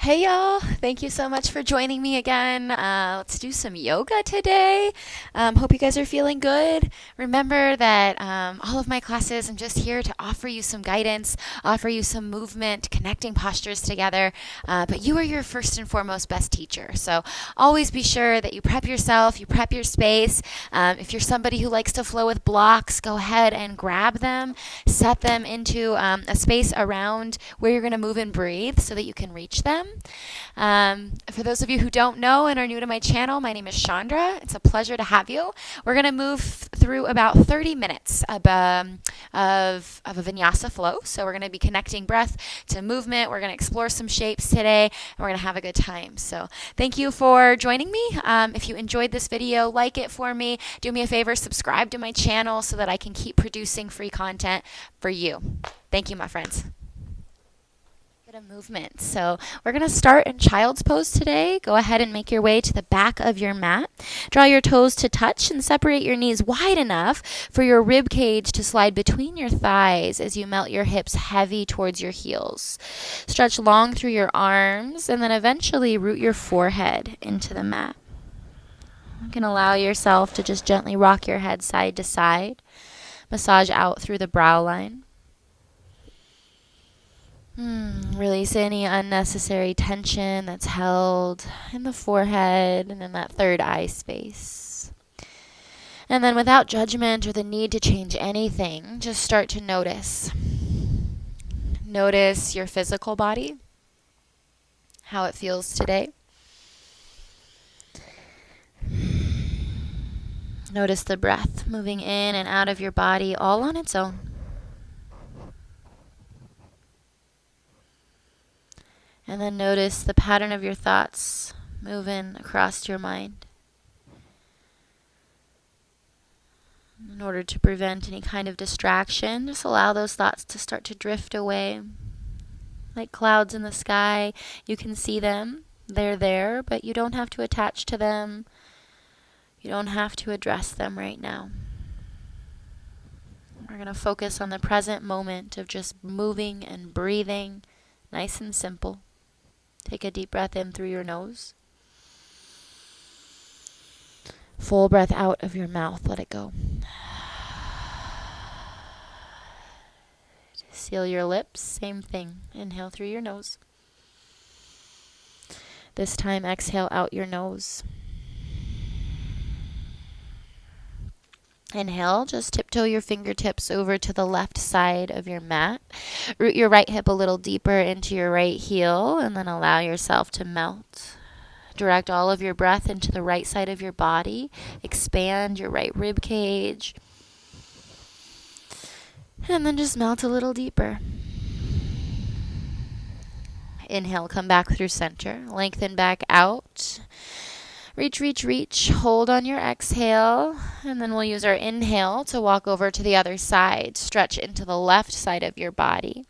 Hey y'all, thank you so much for joining me again. Let's do some yoga today. Hope you guys are feeling good. Remember that all of my classes, I'm just here to offer you some guidance, offer you some movement, connecting postures together. But you are your first and foremost best teacher. So always be sure that you prep yourself, you prep your space. If you're somebody who likes to flow with blocks, go ahead and grab them, set them into a space around where you're going to move and breathe so that you can reach them. For those of you who don't know and are new to my channel, my name is Shawndra. It's a pleasure to have you. We're going to move through about 30 minutes of a Vinyasa flow. So we're going to be connecting breath to movement. We're going to explore some shapes today, and we're going to have a good time. So thank you for joining me. If you enjoyed this video, like it for me. Do me a favor, subscribe to my channel so that I can keep producing free content for you. Thank you, my friends. A movement. So we're going to start in child's pose today. Go ahead and make your way to the back of your mat. Draw your toes to touch and separate your knees wide enough for your rib cage to slide between your thighs as you melt your hips heavy towards your heels. Stretch long through your arms and then eventually root your forehead into the mat. You can allow yourself to just gently rock your head side to side. Massage out through the brow line. Release any unnecessary tension that's held in the forehead and in that third eye space. And then without judgment or the need to change anything, just start to notice. Notice your physical body, how it feels today. Notice the breath moving in and out of your body all on its own. And then notice the pattern of your thoughts moving across your mind. In order to prevent any kind of distraction, just allow those thoughts to start to drift away. Like clouds in the sky, you can see them. They're there, but you don't have to attach to them. You don't have to address them right now. We're going to focus on the present moment of just moving and breathing, nice and simple. Take a deep breath in through your nose. Full breath out of your mouth. Let it go. Seal your lips. Same thing. Inhale through your nose. This time exhale out your nose. Inhale, just tiptoe your fingertips over to the left side of your mat. Root your right hip a little deeper into your right heel and then allow yourself to melt. Direct all of your breath into the right side of your body. Expand your right rib cage. And then just melt a little deeper. Inhale, come back through center. Lengthen back out. Reach, reach, reach. Hold on your exhale. And then we'll use our inhale to walk over to the other side. Stretch into the left side of your body.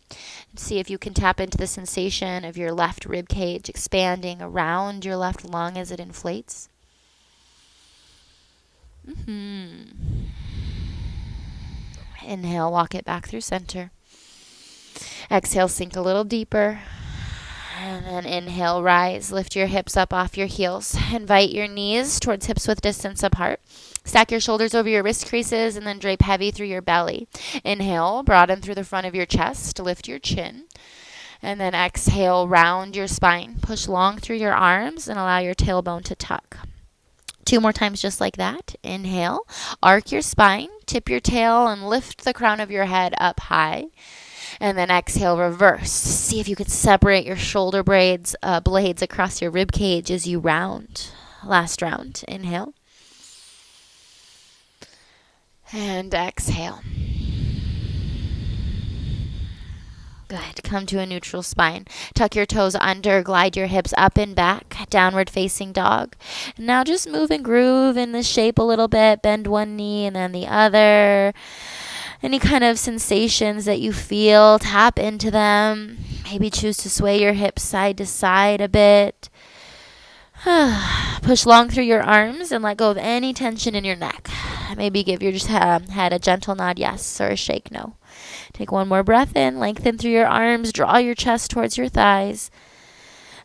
And see if you can tap into the sensation of your left rib cage expanding around your left lung as it inflates. Inhale, walk it back through center. Exhale, sink a little deeper. And then inhale, rise. Lift your hips up off your heels. Invite your knees towards hips width distance apart. Stack your shoulders over your wrist creases and then drape heavy through your belly. Inhale, broaden through the front of your chest. Lift your chin. And then exhale, round your spine. Push long through your arms and allow your tailbone to tuck. 2 more times just like that. Inhale, arc your spine, tip your tail, and lift the crown of your head up high. And then exhale, reverse. See if you can separate your shoulder blades across your rib cage as you round. Last round. Inhale. And exhale. Good. Come to a neutral spine. Tuck your toes under. Glide your hips up and back. Downward facing dog. And now just move and groove in this shape a little bit. Bend one knee and then the other. Any kind of sensations that you feel, tap into them. Maybe choose to sway your hips side to side a bit. Push long through your arms and let go of any tension in your neck. Maybe give your head a gentle nod yes or a shake no. Take one more breath in. Lengthen through your arms. Draw your chest towards your thighs.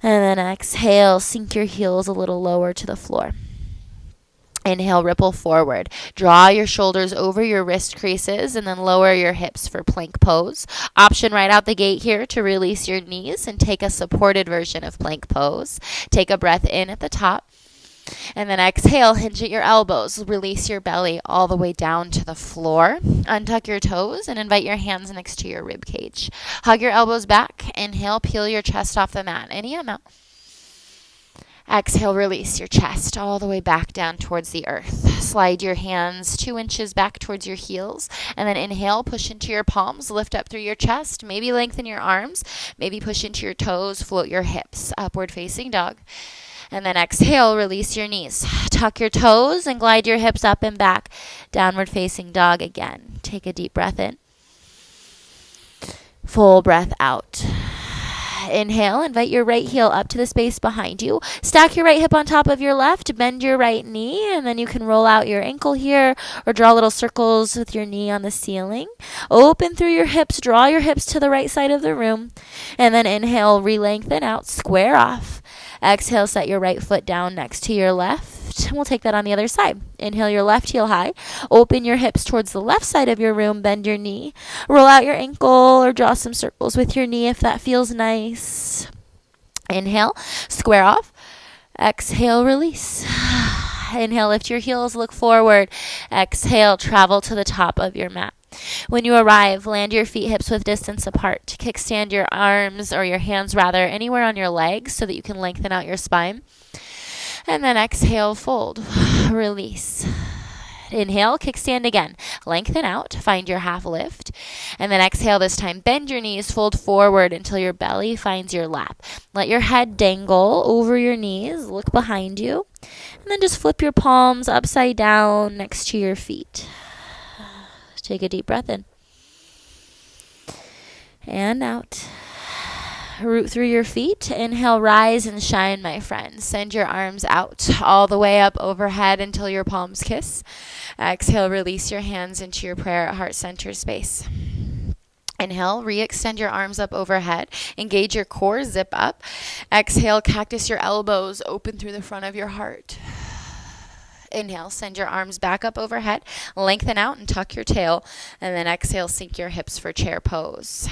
And then exhale, sink your heels a little lower to the floor. Inhale, ripple forward. Draw your shoulders over your wrist creases and then lower your hips for plank pose. Option right out the gate here to release your knees and take a supported version of plank pose. Take a breath in at the top. And then exhale, hinge at your elbows. Release your belly all the way down to the floor. Untuck your toes and invite your hands next to your rib cage. Hug your elbows back. Inhale, peel your chest off the mat. Any amount. Exhale, release your chest all the way back down towards the earth. Slide your hands 2 inches back towards your heels. And then inhale, push into your palms, lift up through your chest. Maybe lengthen your arms. Maybe push into your toes, float your hips. Upward facing dog. And then exhale, release your knees. Tuck your toes and glide your hips up and back. Downward facing dog again. Take a deep breath in. Full breath out. Inhale, invite your right heel up to the space behind you. Stack your right hip on top of your left, bend your right knee, and then you can roll out your ankle here or draw little circles with your knee on the ceiling. Open through your hips, draw your hips to the right side of the room, and then inhale, re-lengthen out, square off. Exhale, set your right foot down next to your left. We'll take that on the other side. Inhale your left heel high. Open your hips towards the left side of your room. Bend your knee. Roll out your ankle or draw some circles with your knee if that feels nice. Inhale, square off. Exhale, release. Inhale, lift your heels, look forward. Exhale, travel to the top of your mat. When you arrive, land your feet hips width distance apart. Kickstand your arms, or your hands rather, anywhere on your legs so that you can lengthen out your spine. And then exhale, fold. Release. Inhale, kickstand again. Lengthen out, find your half lift. And then exhale this time. Bend your knees, fold forward until your belly finds your lap. Let your head dangle over your knees, look behind you. And then just flip your palms upside down next to your feet. Take a deep breath in. And out. Root through your feet. Inhale, rise and shine, my friends. Send your arms out all the way up overhead until your palms kiss. Exhale, release your hands into your prayer at heart center space. Inhale, re-extend your arms up overhead. Engage your core, zip up. Exhale, cactus your elbows, open through the front of your heart. Inhale, send your arms back up overhead, lengthen out and tuck your tail, and then exhale, sink your hips for chair pose.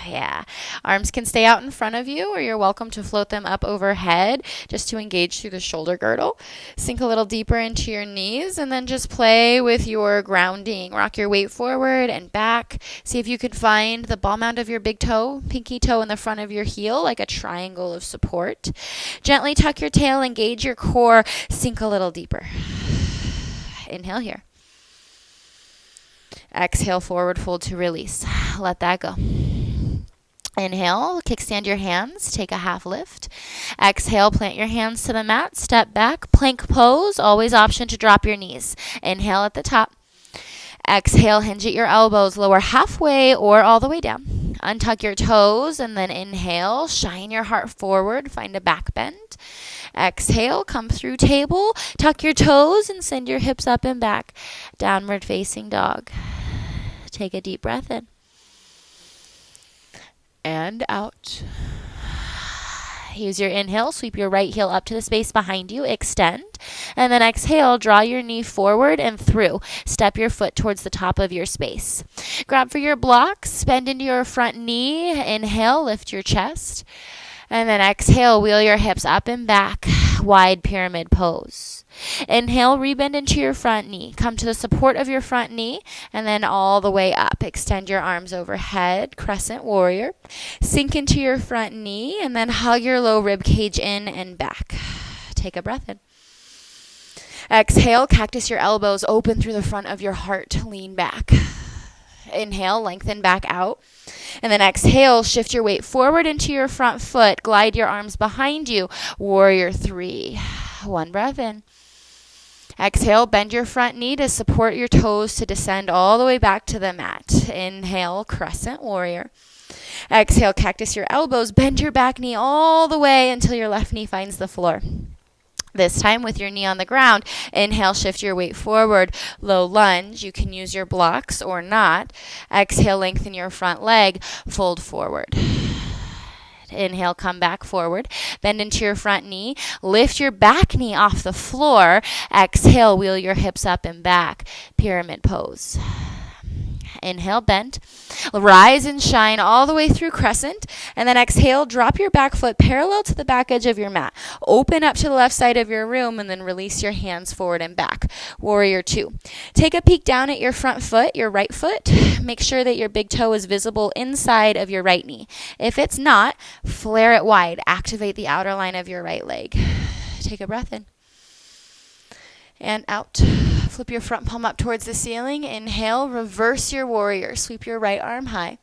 Yeah, arms can stay out in front of you, or you're welcome to float them up overhead just to engage through the shoulder girdle. Sink a little deeper into your knees, and then just play with your grounding. Rock your weight forward and back. See if you can find the ball mound of your big toe, pinky toe in the front of your heel, like a triangle of support. Gently tuck your tail, engage your core, sink a little deeper. Inhale here. Exhale, forward fold to release. Let that go. Inhale, kickstand your hands, take a half lift. Exhale, plant your hands to the mat, step back, plank pose, always option to drop your knees. Inhale at the top. Exhale, hinge at your elbows, lower halfway or all the way down. Untuck your toes and then inhale, shine your heart forward, find a back bend. Exhale, come through table, tuck your toes and send your hips up and back. Downward facing dog. Take a deep breath in. And out. Use your inhale, sweep your right heel up to the space behind you, extend, and then exhale, draw your knee forward and through. Step your foot towards the top of your space. Grab for your blocks, bend into your front knee, inhale, lift your chest, and then exhale, wheel your hips up and back, wide pyramid pose. Inhale, rebend into your front knee. Come to the support of your front knee and then all the way up. Extend your arms overhead, crescent warrior. Sink into your front knee and then hug your low rib cage in and back. Take a breath in. Exhale, cactus your elbows, open through the front of your heart, lean back. Inhale, lengthen back out. And then exhale, shift your weight forward into your front foot. Glide your arms behind you. Warrior 3. One breath in. Exhale, bend your front knee to support your toes to descend all the way back to the mat. Inhale, crescent warrior. Exhale, cactus your elbows. Bend your back knee all the way until your left knee finds the floor. This time with your knee on the ground. Inhale, shift your weight forward. Low lunge. You can use your blocks or not. Exhale, lengthen your front leg. Fold forward. Inhale, come back forward. Bend into your front knee. Lift your back knee off the floor. Exhale, wheel your hips up and back. Pyramid pose. Inhale, bend. Rise and shine all the way through crescent. And then exhale, drop your back foot parallel to the back edge of your mat. Open up to the left side of your room and then release your hands forward and back. Warrior two. Take a peek down at your front foot, your right foot. Make sure that your big toe is visible inside of your right knee. If it's not, flare it wide. Activate the outer line of your right leg. Take a breath in. And out. Flip your front palm up towards the ceiling. Inhale, reverse your warrior. Sweep your right arm high.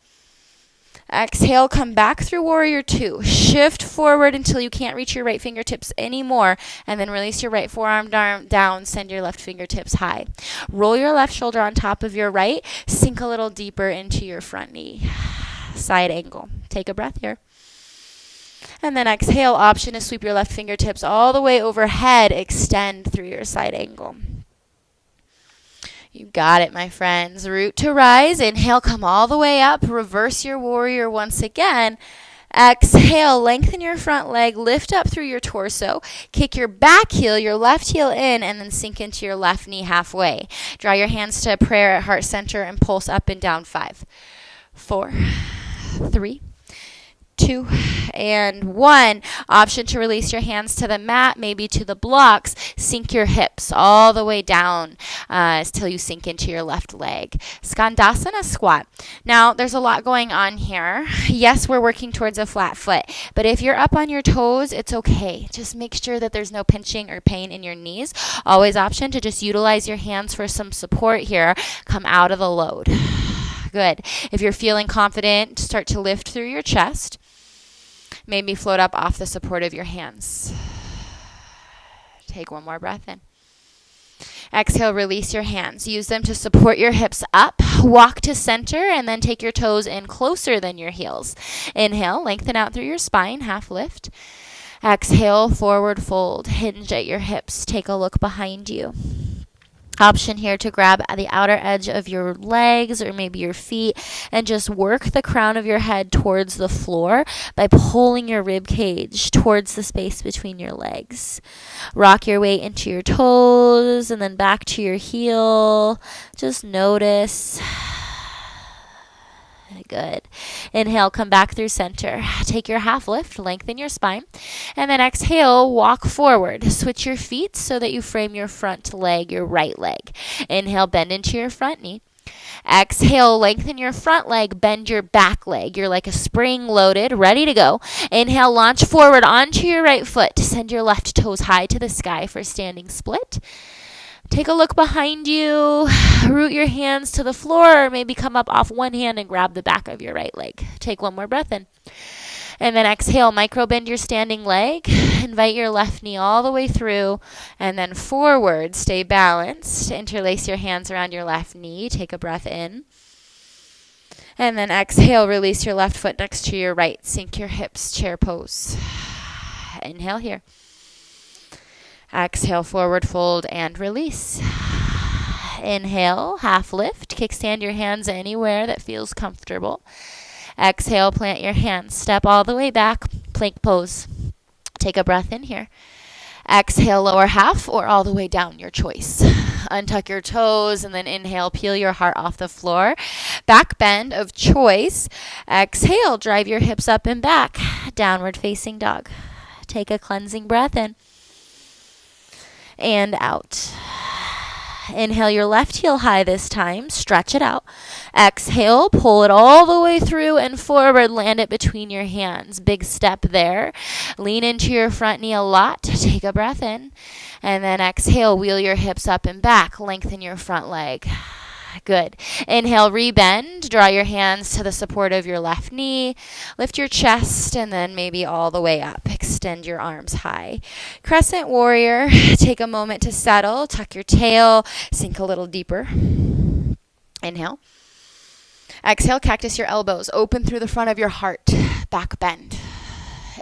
Exhale, come back through warrior two. Shift forward until you can't reach your right fingertips anymore. And then release your right forearm down. Send your left fingertips high. Roll your left shoulder on top of your right. Sink a little deeper into your front knee. Side angle. Take a breath here. And then exhale, option to sweep your left fingertips all the way overhead. Extend through your side angle. You got it, my friends. Root to rise. Inhale, come all the way up. Reverse your warrior once again. Exhale, lengthen your front leg. Lift up through your torso. Kick your back heel, your left heel in, and then sink into your left knee halfway. Draw your hands to prayer at heart center and pulse up and down. 5, 4, 3, 2, and 1. Option to release your hands to the mat, maybe to the blocks. Sink your hips all the way down until you sink into your left leg. Skandasana squat. Now, there's a lot going on here. Yes, we're working towards a flat foot, but if you're up on your toes, it's okay. Just make sure that there's no pinching or pain in your knees. Always option to just utilize your hands for some support here. Come out of the load. Good. If you're feeling confident, start to lift through your chest. Maybe float up off the support of your hands. Take one more breath in. Exhale, release your hands. Use them to support your hips up. Walk to center and then take your toes in closer than your heels. Inhale, lengthen out through your spine, half lift. Exhale, forward fold. Hinge at your hips. Take a look behind you. Option here to grab at the outer edge of your legs or maybe your feet and just work the crown of your head towards the floor by pulling your rib cage towards the space between your legs. Rock your weight into your toes and then back to your heel. Just notice. Good. Inhale, come back through center. Take your half lift, lengthen your spine, and then exhale, walk forward. Switch your feet so that you frame your front leg, your right leg. Inhale, bend into your front knee. Exhale, lengthen your front leg, bend your back leg. You're like a spring loaded, ready to go. Inhale, launch forward onto your right foot. Send your left toes high to the sky for standing split. Take a look behind you. Root your hands to the floor or maybe come up off one hand and grab the back of your right leg. Take one more breath in. And then exhale, micro bend your standing leg. Invite your left knee all the way through and then forward. Stay balanced. Interlace your hands around your left knee. Take a breath in. And then exhale, release your left foot next to your right. Sink your hips, chair pose. Inhale here. Exhale, forward fold and release. Inhale, half lift. Kickstand your hands anywhere that feels comfortable. Exhale, plant your hands. Step all the way back, plank pose. Take a breath in here. Exhale, lower half or all the way down, your choice. Untuck your toes and then inhale, peel your heart off the floor. Back bend of choice. Exhale, drive your hips up and back. Downward facing dog. Take a cleansing breath in. And out. Inhale your left heel high this time. Stretch it out. Exhale, pull it all the way through and forward. Land it between your hands. Big step there. Lean into your front knee a lot. Take a breath in. And then exhale, wheel your hips up and back. Lengthen your front leg. Good. Inhale, rebend. Draw your hands to the support of your left knee. Lift your chest and then maybe all the way up. Extend your arms high. Crescent warrior. Take a moment to settle. Tuck your tail. Sink a little deeper. Inhale. Exhale, cactus your elbows. Open through the front of your heart. Back bend.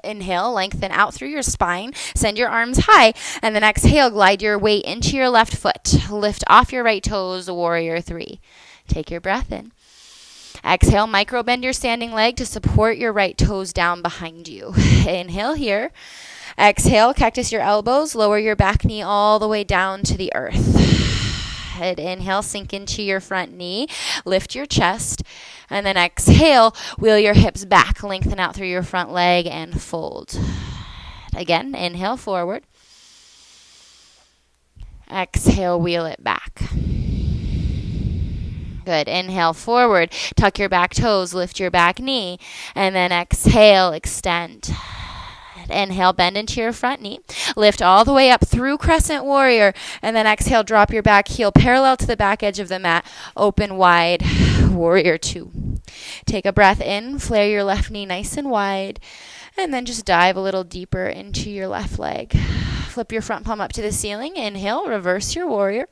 Inhale, lengthen out through your spine. Send your arms high. And then exhale, glide your weight into your left foot. Lift off your right toes, warrior three. Take your breath in. Exhale, micro bend your standing leg to support your right toes down behind you. Inhale here. Exhale, cactus your elbows, lower your back knee all the way down to the earth. Inhale, sink into your front knee, lift your chest, and then exhale, wheel your hips back, lengthen out through your front leg and fold. Again, inhale forward. Exhale, wheel it back. Good. Inhale forward, tuck your back toes, lift your back knee, and then exhale, extend. Inhale, bend into your front knee. Lift all the way up through crescent warrior. And then exhale, drop your back heel parallel to the back edge of the mat. Open wide, warrior two. Take a breath in. Flare your left knee nice and wide. And then just dive a little deeper into your left leg. Flip your front palm up to the ceiling. Inhale, reverse your warrior.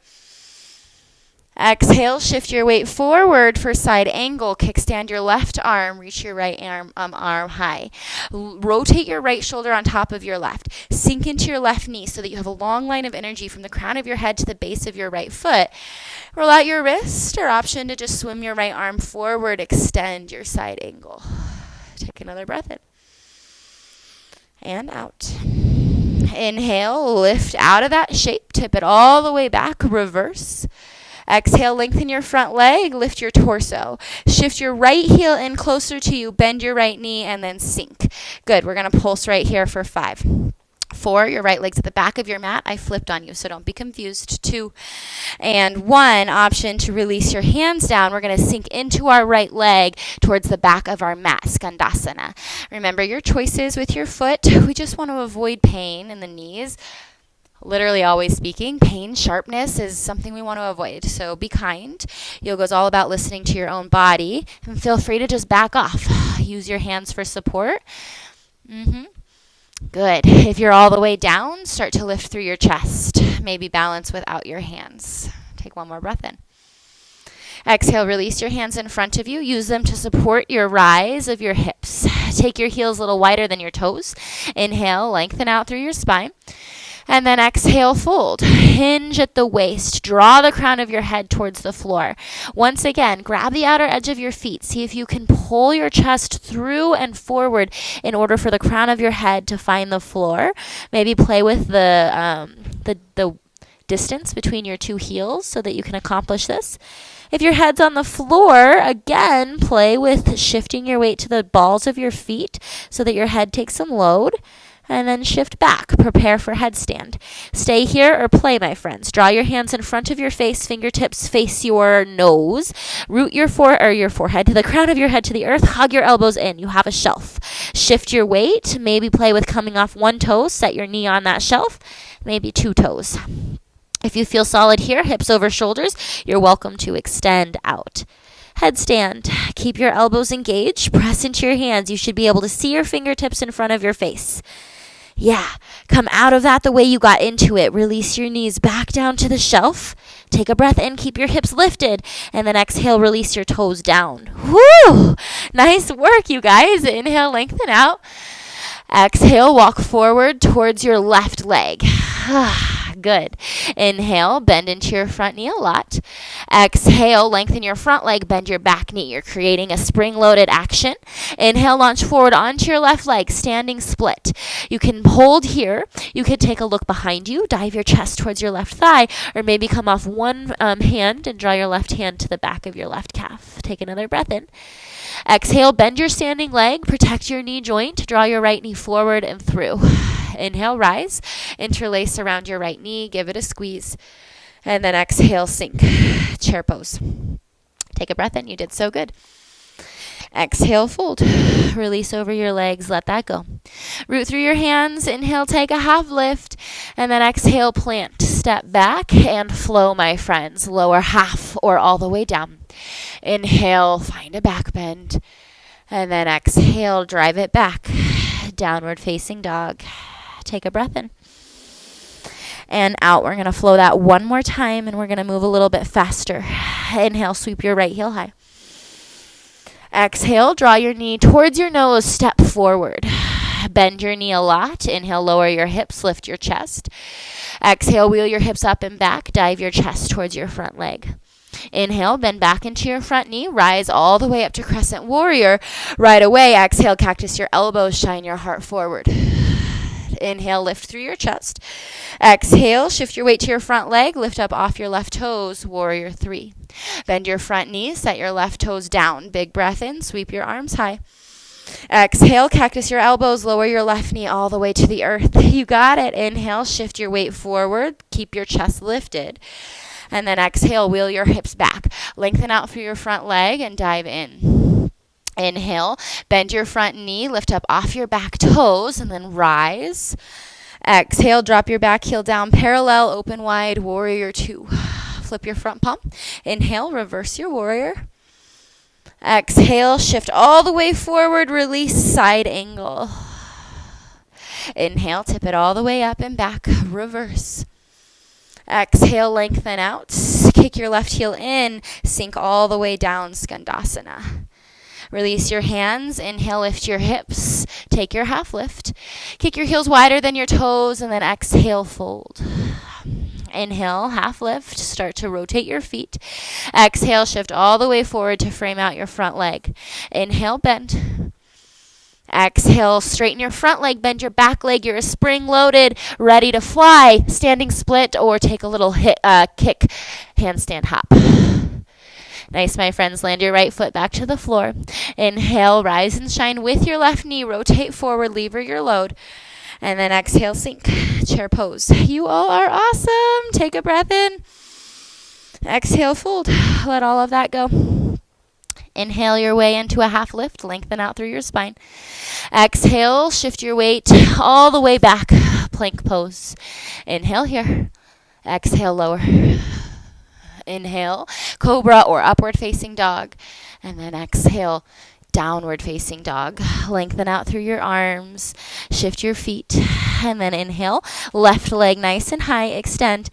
Exhale, shift your weight forward for side angle. Kickstand your left arm. Reach your right arm high. Rotate your right shoulder on top of your left. Sink into your left knee so that you have a long line of energy from the crown of your head to the base of your right foot. Roll out your wrist, or option to just swim your right arm forward. Extend your side angle. Take another breath in. And out. Inhale, lift out of that shape. Tip it all the way back. Reverse. Exhale, lengthen your front leg, lift your torso. Shift your right heel in closer to you, bend your right knee, and then sink. Good. We're going to pulse right here for 5. 4, your right leg's at the back of your mat. I flipped on you, so don't be confused. 2 and 1, option to release your hands down. We're going to sink into our right leg towards the back of our mat, Skandasana. Remember your choices with your foot. We just want to avoid pain in the knees. Literally always speaking, pain, sharpness is something we want to avoid. So be kind. Yoga is all about listening to your own body. And feel free to just back off. Use your hands for support. Good. If you're all the way down, start to lift through your chest. Maybe balance without your hands. Take one more breath in. Exhale, release your hands in front of you. Use them to support your rise of your hips. Take your heels a little wider than your toes. Inhale, lengthen out through your spine. And then exhale, fold. Hinge at the waist. Draw the crown of your head towards the floor. Once again, grab the outer edge of your feet. See if you can pull your chest through and forward in order for the crown of your head to find the floor. Maybe play with the distance between your two heels so that you can accomplish this. If your head's on the floor, again, play with shifting your weight to the balls of your feet so that your head takes some load. And then shift back. Prepare for headstand. Stay here or play, my friends. Draw your hands in front of your face. Fingertips face your nose. Root your forehead to the crown of your head to the earth. Hug your elbows in. You have a shelf. Shift your weight. Maybe play with coming off one toe. Set your knee on that shelf. Maybe 2 toes. If you feel solid here, hips over shoulders, you're welcome to extend out. Headstand. Keep your elbows engaged. Press into your hands. You should be able to see your fingertips in front of your face. Yeah, come out of that the way you got into it. Release your knees back down to the shelf. Take a breath in, keep your hips lifted, and then exhale, release your toes down. Woo! Nice work, you guys. Inhale, lengthen out. Exhale, walk forward towards your left leg. Good. Inhale, bend into your front knee a lot. Exhale, lengthen your front leg, bend your back knee. You're creating a spring-loaded action. Inhale, launch forward onto your left leg, standing split. You can hold here. You could take a look behind you, dive your chest towards your left thigh, or maybe come off one hand and draw your left hand to the back of your left calf. Take another breath in. Exhale, bend your standing leg, protect your knee joint, draw your right knee forward and through. Inhale, rise, interlace around your right knee, give it a squeeze, and then exhale, sink, chair pose. Take a breath in, you did so good. Exhale, fold, release over your legs, let that go. Root through your hands, inhale, take a half lift, and then exhale, plant, step back, and flow, my friends, lower half or all the way down. Inhale, find a back bend, and then exhale, drive it back, downward facing dog. Take a breath in and out. We're going to flow that one more time, and we're going to move a little bit faster. Inhale, sweep your right heel high. Exhale, draw your knee towards your nose, step forward. Bend your knee a lot. Inhale, lower your hips, lift your chest. Exhale, wheel your hips up and back, dive your chest towards your front leg. Inhale, bend back into your front knee. Rise all the way up to crescent warrior. Right away, exhale, cactus your elbows. Shine your heart forward. Inhale, lift through your chest. Exhale, shift your weight to your front leg. Lift up off your left toes, warrior 3. Bend your front knee, set your left toes down. Big breath in, sweep your arms high. Exhale, cactus your elbows, lower your left knee all the way to the earth. You got it. Inhale, shift your weight forward. Keep your chest lifted. And then exhale, wheel your hips back. Lengthen out through your front leg and dive in. Inhale, bend your front knee, lift up off your back toes, and then rise. Exhale, drop your back heel down parallel, open wide, warrior 2. Flip your front palm. Inhale, reverse your warrior. Exhale, shift all the way forward, release, side angle. Inhale, tip it all the way up and back, reverse. Exhale, lengthen out. Kick your left heel in, sink all the way down, Skandasana. Release your hands. Inhale, lift your hips. Take your half lift. Kick your heels wider than your toes, and then exhale, fold. Inhale, half lift. Start to rotate your feet. Exhale, shift all the way forward to frame out your front leg. Inhale, bend. Exhale, straighten your front leg, bend your back leg. You're a spring loaded, ready to fly. Standing split or take a little kick, handstand hop. Nice, my friends. Land your right foot back to the floor. Inhale, rise and shine with your left knee. Rotate forward, lever your load. And then exhale, sink. Chair pose. You all are awesome. Take a breath in. Exhale, fold. Let all of that go. Inhale your way into a half lift. Lengthen out through your spine. Exhale, shift your weight all the way back. Plank pose. Inhale here. Exhale, lower. Inhale, cobra or upward facing dog. And then exhale, downward facing dog. Lengthen out through your arms. Shift your feet. And then inhale, left leg nice and high, extend.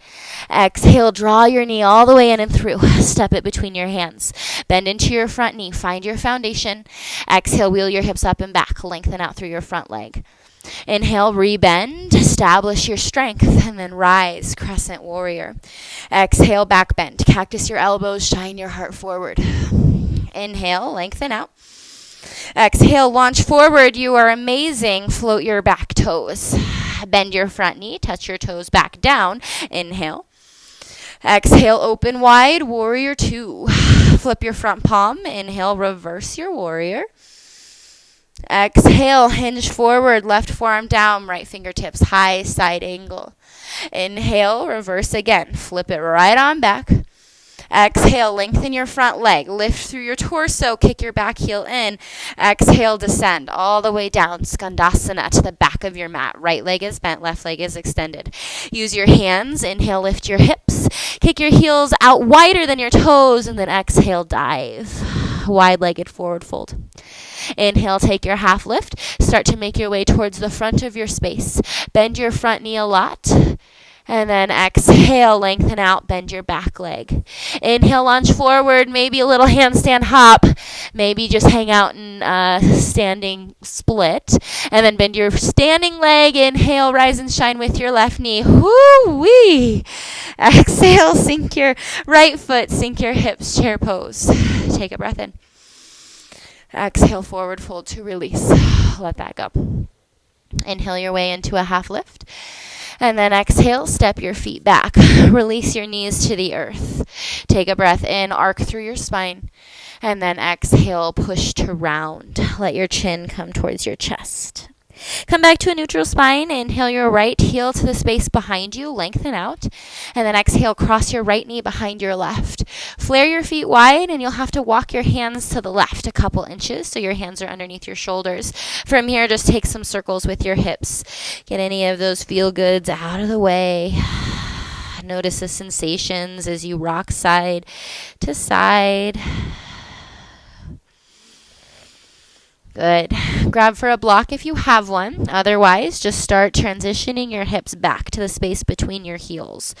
Exhale, draw your knee all the way in and through. Step it between your hands. Bend into your front knee. Find your foundation. Exhale, wheel your hips up and back. Lengthen out through your front leg. Inhale, rebend, establish your strength, and then rise, crescent warrior. Exhale, back bend. Cactus your elbows, shine your heart forward. Inhale, lengthen out. Exhale, launch forward. You are amazing. Float your back toes. Bend your front knee, touch your toes back down. Inhale. Exhale, open wide, warrior 2. Flip your front palm. Inhale, reverse your warrior. Exhale, hinge forward, left forearm down, right fingertips high, side angle. Inhale, reverse again. Flip it right on back. Exhale, lengthen your front leg. Lift through your torso, kick your back heel in. Exhale, descend all the way down, Skandasana, to the back of your mat. Right leg is bent, left leg is extended. Use your hands. Inhale, lift your hips. Kick your heels out wider than your toes, and then exhale, dive. Wide-legged forward fold. Inhale, take your half lift. Start to make your way towards the front of your space. Bend your front knee a lot. And then exhale, lengthen out, bend your back leg. Inhale, lunge forward, maybe a little handstand hop. Maybe just hang out in standing split. And then bend your standing leg. Inhale, rise and shine with your left knee. Woo-wee! Exhale, sink your right foot, sink your hips, chair pose. Take a breath in. Exhale, forward fold to release. Let that go. Inhale your way into a half lift. And then exhale, step your feet back. Release your knees to the earth. Take a breath in, arc through your spine. And then exhale, push to round. Let your chin come towards your chest. Come back to a neutral spine. Inhale your right heel to the space behind you. Lengthen out. And then exhale, cross your right knee behind your left. Flare your feet wide, and you'll have to walk your hands to the left a couple inches so your hands are underneath your shoulders. From here, just take some circles with your hips. Get any of those feel-goods out of the way. Notice the sensations as you rock side to side. Good. Grab for a block if you have one. Otherwise, just start transitioning your hips back to the space between your heels.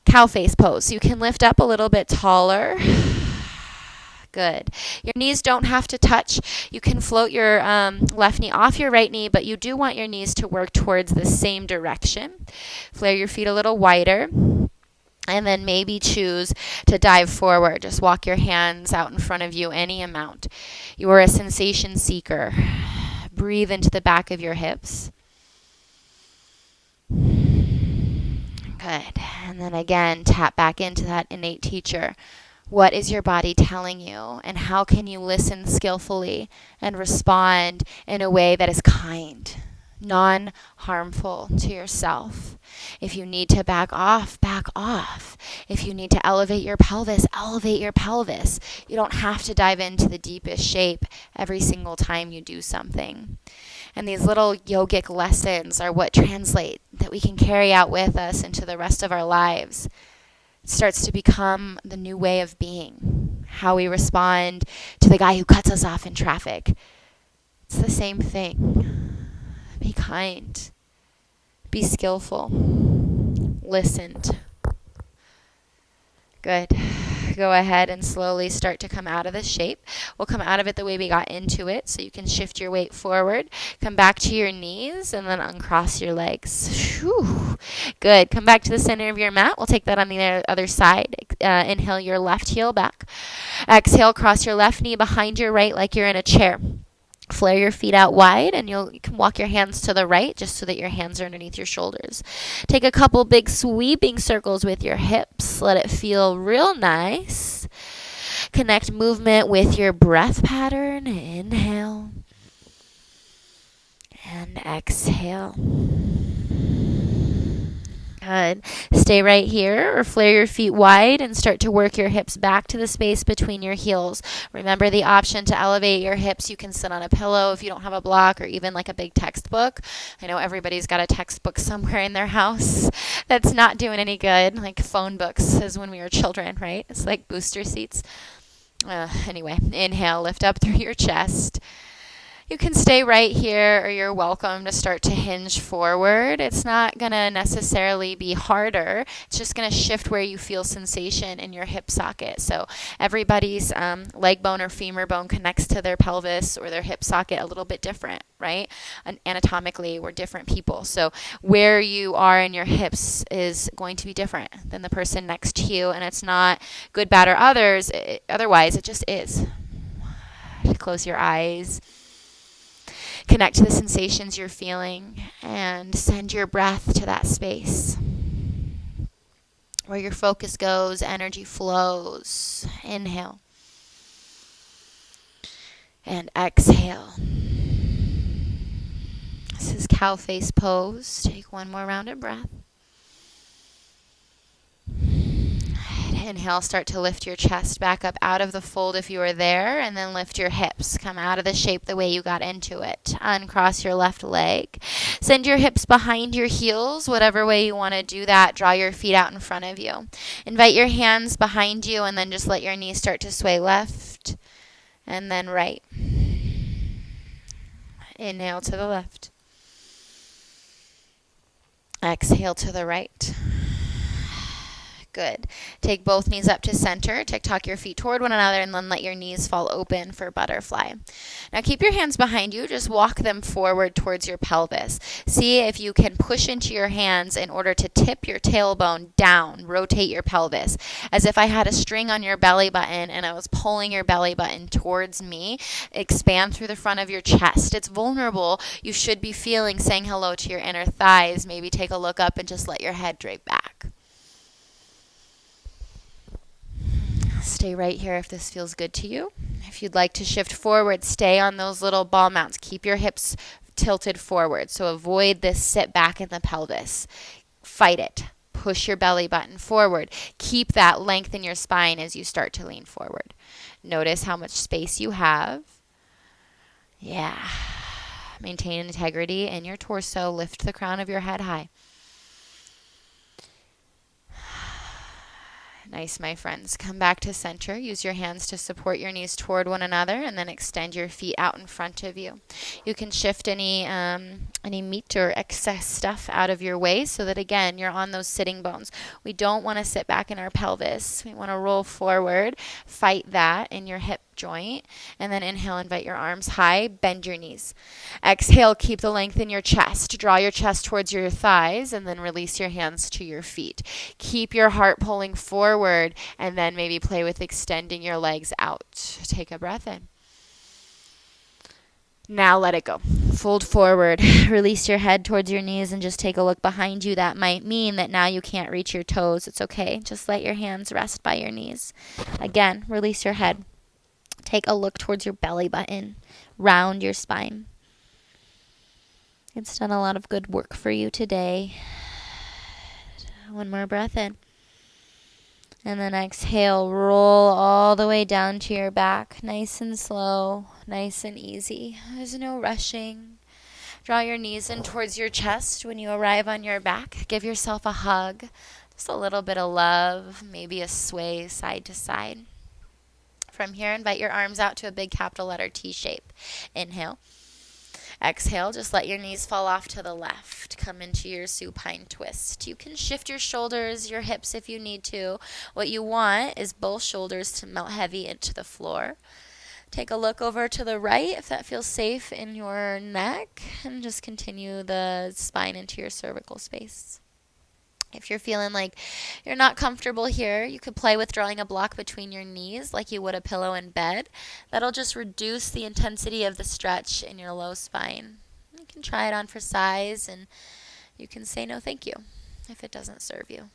Cow face pose. You can lift up a little bit taller. Good. Your knees don't have to touch. You can float your left knee off your right knee, but you do want your knees to work towards the same direction. Flare your feet a little wider. And then maybe choose to dive forward. Just walk your hands out in front of you any amount. You are a sensation seeker. Breathe into the back of your hips. Good. And then again, tap back into that innate teacher. What is your body telling you? And how can you listen skillfully and respond in a way that is kind, non-harmful to yourself? If you need to back off, back off. If you need to elevate your pelvis, elevate your pelvis. You don't have to dive into the deepest shape every single time you do something. And these little yogic lessons are what translate, that we can carry out with us into the rest of our lives. It starts to become the new way of being, how we respond to the guy who cuts us off in traffic. It's the same thing. Be kind. Be skillful. Listened. Good. Go ahead and slowly start to come out of this shape. We'll come out of it the way we got into it, so you can shift your weight forward. Come back to your knees and then uncross your legs. Whew. Good. Come back to the center of your mat. We'll take that on the other side. Inhale your left heel back. Exhale, cross your left knee behind your right like you're in a chair. Flare your feet out wide, and you can walk your hands to the right just so that your hands are underneath your shoulders. Take a couple big sweeping circles with your hips. Let it feel real nice. Connect movement with your breath pattern. Inhale and exhale. Good. Stay right here or flare your feet wide and start to work your hips back to the space between your heels. Remember the option to elevate your hips. You can sit on a pillow if you don't have a block, or even like a big textbook. I know everybody's got a textbook somewhere in their house that's not doing any good, like phone books as when we were children, right? It's like booster seats. Anyway, inhale, lift up through your chest. You can stay right here, or you're welcome to start to hinge forward. It's not going to necessarily be harder. It's just going to shift where you feel sensation in your hip socket. So everybody's leg bone or femur bone connects to their pelvis or their hip socket a little bit different, right? Anatomically, we're different people. So where you are in your hips is going to be different than the person next to you. And it's not good, bad, or otherwise. It just is. Close your eyes. Connect to the sensations you're feeling and send your breath to that space. Where your focus goes, energy flows. Inhale. And exhale. This is cow face pose. Take one more round of breath. Inhale, start to lift your chest back up out of the fold if you are there, and then lift your hips. Come out of the shape the way you got into it. Uncross your left leg. Send your hips behind your heels, whatever way you want to do that. Draw your feet out in front of you. Invite your hands behind you, and then just let your knees start to sway left and then right. Inhale to the left. Exhale to the right. Good. Take both knees up to center. Tuck your feet toward one another, and then let your knees fall open for butterfly. Now keep your hands behind you. Just walk them forward towards your pelvis. See if you can push into your hands in order to tip your tailbone down. Rotate your pelvis. As if I had a string on your belly button and I was pulling your belly button towards me. Expand through the front of your chest. It's vulnerable. You should be feeling saying hello to your inner thighs. Maybe take a look up and just let your head drape back. Stay right here if this feels good to you. If you'd like to shift forward, stay on those little ball mounts. Keep your hips tilted forward. So avoid this sit back in the pelvis. Fight it. Push your belly button forward. Keep that length in your spine as you start to lean forward. Notice how much space you have. Yeah. Maintain integrity in your torso. Lift the crown of your head high. Nice, my friends. Come back to center. Use your hands to support your knees toward one another, and then extend your feet out in front of you. You can shift any meat or excess stuff out of your way so that, again, you're on those sitting bones. We don't want to sit back in our pelvis. We want to roll forward. Fight that in your hip joint. And then inhale, invite your arms high, bend your knees. Exhale, keep the length in your chest. Draw your chest towards your thighs and then release your hands to your feet. Keep your heart pulling forward and then maybe play with extending your legs out. Take a breath in. Now let it go. Fold forward. Release your head towards your knees and just take a look behind you. That might mean that now you can't reach your toes. It's okay. Just let your hands rest by your knees. Again, release your head. Take a look towards your belly button. Round your spine. It's done a lot of good work for you today. One more breath in. And then exhale, roll all the way down to your back. Nice and slow, nice and easy. There's no rushing. Draw your knees in towards your chest when you arrive on your back. Give yourself a hug. Just a little bit of love, maybe a sway side to side. From here, invite your arms out to a big capital letter T shape. Inhale. Exhale, just let your knees fall off to the left. Come into your supine twist. You can shift your shoulders, your hips if you need to. What you want is both shoulders to melt heavy into the floor. Take a look over to the right if that feels safe in your neck. And just continue the spine into your cervical space. If you're feeling like you're not comfortable here, you could play with drawing a block between your knees like you would a pillow in bed. That'll just reduce the intensity of the stretch in your low spine. You can try it on for size, and you can say no thank you if it doesn't serve you.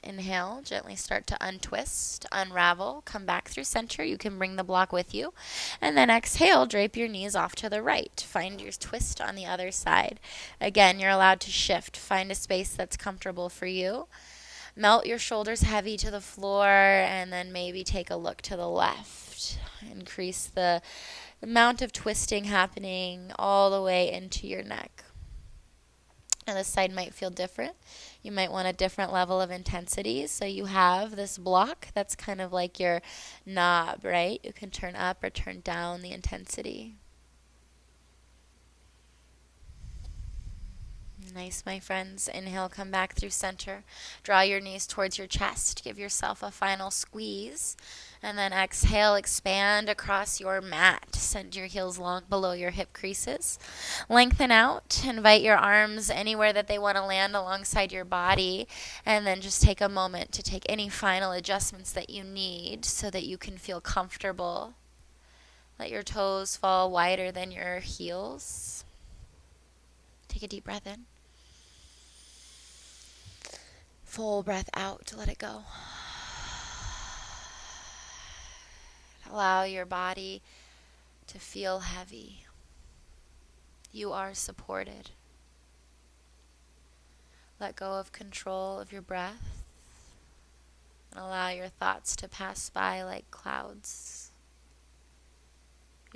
Inhale, gently start to untwist, unravel, come back through center. You can bring the block with you. And then exhale, drape your knees off to the right. Find your twist on the other side. Again, you're allowed to shift. Find a space that's comfortable for you. Melt your shoulders heavy to the floor and then maybe take a look to the left. Increase the amount of twisting happening all the way into your neck. And this side might feel different. You might want a different level of intensity. So you have this block that's kind of like your knob, right? You can turn up or turn down the intensity. Nice, my friends. Inhale, come back through center. Draw your knees towards your chest. Give yourself a final squeeze. And then exhale, expand across your mat. Send your heels long below your hip creases. Lengthen out. Invite your arms anywhere that they want to land alongside your body. And then just take a moment to take any final adjustments that you need so that you can feel comfortable. Let your toes fall wider than your heels. Take a deep breath in. Full breath out. Let it go. Allow your body to feel heavy. You are supported. Let go of control of your breath and allow your thoughts to pass by like clouds.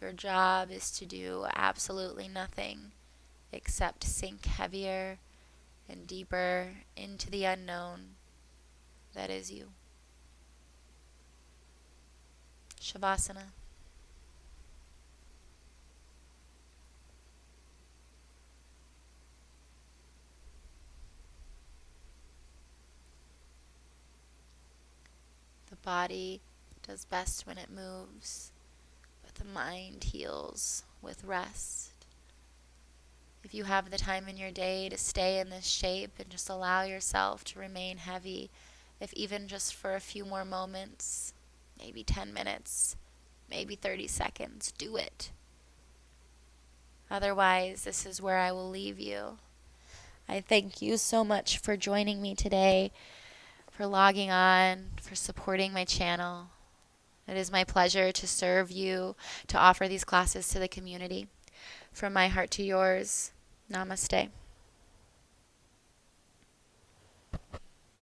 Your job is to do absolutely nothing except sink heavier and deeper into the unknown that is you. Shavasana. The body does best when it moves, but the mind heals with rest. If you have the time in your day to stay in this shape and just allow yourself to remain heavy, if even just for a few more moments, maybe 10 minutes, maybe 30 seconds, do it. Otherwise, this is where I will leave you. I thank you so much for joining me today, for logging on, for supporting my channel. It is my pleasure to serve you, to offer these classes to the community. From my heart to yours, namaste.